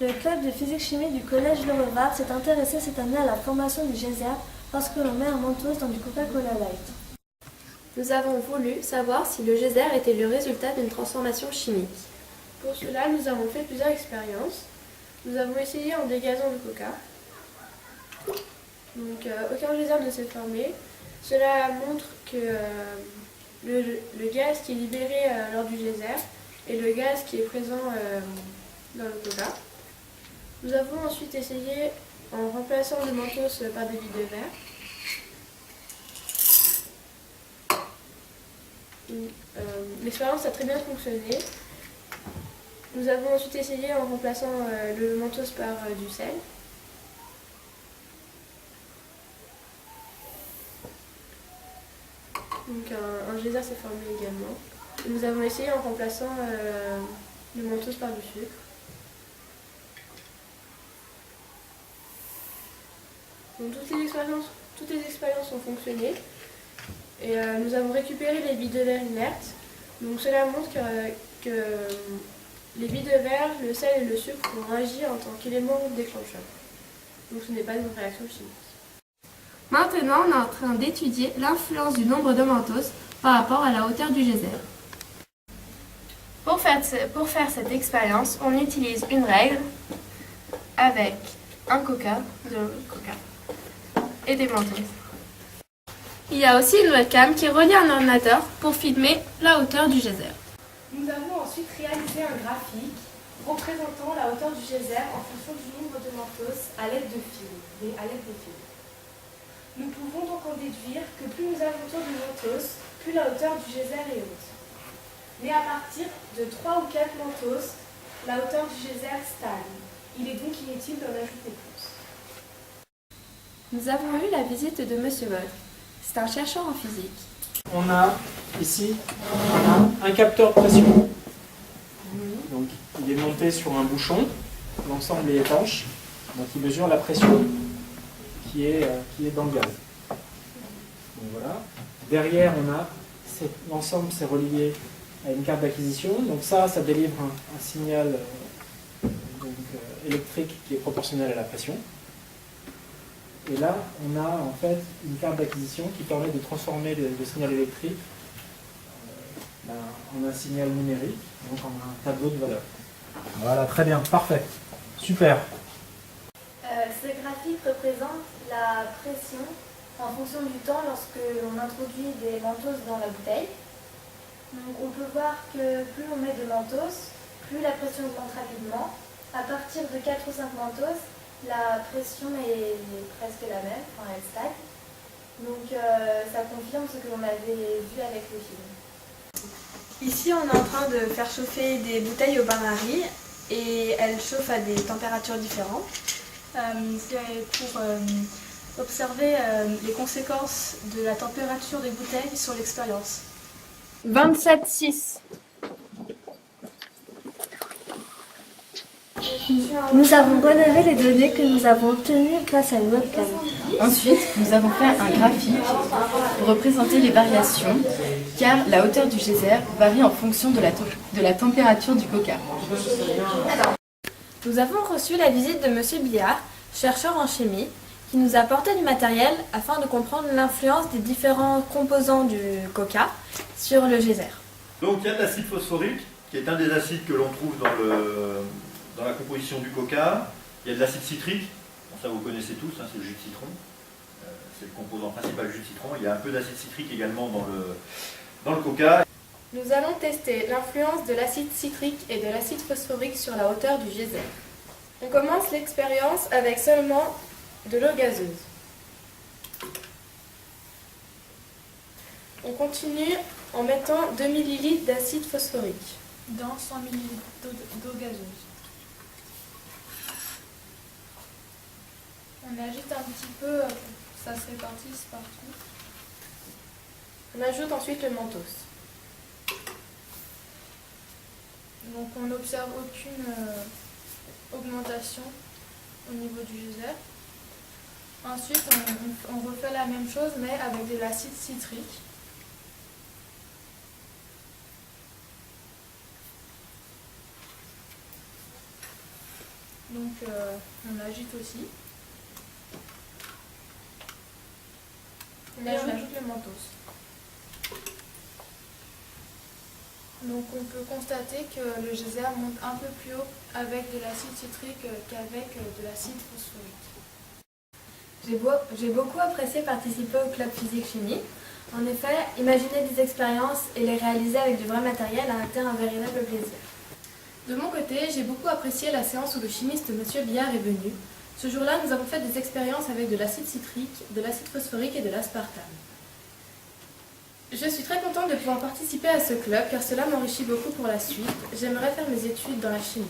Le club de physique-chimie du collège Le Revard s'est intéressé cette année à la formation du geyser lorsque l'on met un mentos dans du Coca-Cola Light. Nous avons voulu savoir si le geyser était le résultat d'une transformation chimique. Pour cela, nous avons fait plusieurs expériences. Nous avons essayé en dégazant le coca. Donc, aucun geyser ne s'est formé. Cela montre que le gaz qui est libéré lors du geyser est le gaz qui est présent dans le coca. Nous avons ensuite essayé en remplaçant le mentos par des billes de verre. L'expérience a très bien fonctionné. Nous avons ensuite essayé en remplaçant le mentos par du sel. Donc un geyser s'est formé également. Nous avons essayé en remplaçant le mentos par du sucre. Donc toutes les expériences ont fonctionné et nous avons récupéré les billes de verre inertes. Donc cela montre que les billes de verre, le sel et le sucre ont agi en tant qu'éléments déclencheurs. Donc ce n'est pas une réaction chimique. Maintenant, on est en train d'étudier l'influence du nombre de mentos par rapport à la hauteur du geyser. Pour faire cette expérience, on utilise une règle avec un coca, et des mentos. Il y a aussi une webcam qui relie un ordinateur pour filmer la hauteur du geyser. Nous avons ensuite réalisé un graphique représentant la hauteur du geyser en fonction du nombre de mentos à l'aide des fils. Nous pouvons donc en déduire que plus nous ajoutons de mentos, plus la hauteur du geyser est haute. Mais à partir de 3 ou 4 mentos, la hauteur du geyser stagne. Il est donc inutile d'en ajouter plus. Nous avons eu la visite de Monsieur Boll. C'est un chercheur en physique. On a ici un capteur de pression. Donc, il est monté sur un bouchon. L'ensemble est étanche. Donc, il mesure la pression qui est dans le gaz. Donc, voilà. Derrière, on a l'ensemble, c'est relié à une carte d'acquisition. Donc ça délivre un signal électrique qui est proportionnel à la pression. Et là, on a en fait une carte d'acquisition qui permet de transformer le signal électrique en un signal numérique, donc en un tableau de valeurs. Voilà, très bien, parfait, super. Ce graphique représente la pression en fonction du temps lorsque l'on introduit des mentos dans la bouteille. Donc on peut voir que plus on met de mentos, plus la pression augmente rapidement. À partir de 4 ou 5 mentos, la pression est presque la même, enfin elle stagne. Donc ça confirme ce que l'on avait vu avec le film. Ici, on est en train de faire chauffer des bouteilles au bain-marie et elles chauffent à des températures différentes. C'est pour observer les conséquences de la température des bouteilles sur l'expérience. 27,6. Nous avons relevé les données que nous avons obtenues grâce à une webcam. Ensuite, nous avons fait un graphique pour représenter les variations, car la hauteur du geyser varie en fonction de la température du coca. Nous avons reçu la visite de Monsieur Billard, chercheur en chimie, qui nous a apporté du matériel afin de comprendre l'influence des différents composants du coca sur le geyser. Donc il y a de l'acide phosphorique, qui est un des acides que l'on trouve dans la composition du coca. Il y a de l'acide citrique, bon, ça vous connaissez tous, hein, c'est le jus de citron. C'est le composant principal du jus de citron. Il y a un peu d'acide citrique également dans le coca. Nous allons tester l'influence de l'acide citrique et de l'acide phosphorique sur la hauteur du geyser. On commence l'expérience avec seulement de l'eau gazeuse. On continue en mettant 2 ml d'acide phosphorique dans 100 ml d'eau gazeuse. On agite un petit peu pour que ça se répartisse partout. On ajoute ensuite le mentos. Donc on n'observe aucune augmentation au niveau du geyser. Ensuite on refait la même chose mais avec de l'acide citrique. Donc on agite aussi. Et on ajoute le mentos. Donc on peut constater que le geyser monte un peu plus haut avec de l'acide citrique qu'avec de l'acide phosphorique. J'ai beaucoup apprécié participer au club physique-chimie. En effet, imaginer des expériences et les réaliser avec du vrai matériel a été un véritable plaisir. De mon côté, j'ai beaucoup apprécié la séance où le chimiste M. Billard est venu. Ce jour-là, nous avons fait des expériences avec de l'acide citrique, de l'acide phosphorique et de l'aspartame. Je suis très contente de pouvoir participer à ce club car cela m'enrichit beaucoup pour la suite. J'aimerais faire mes études dans la chimie.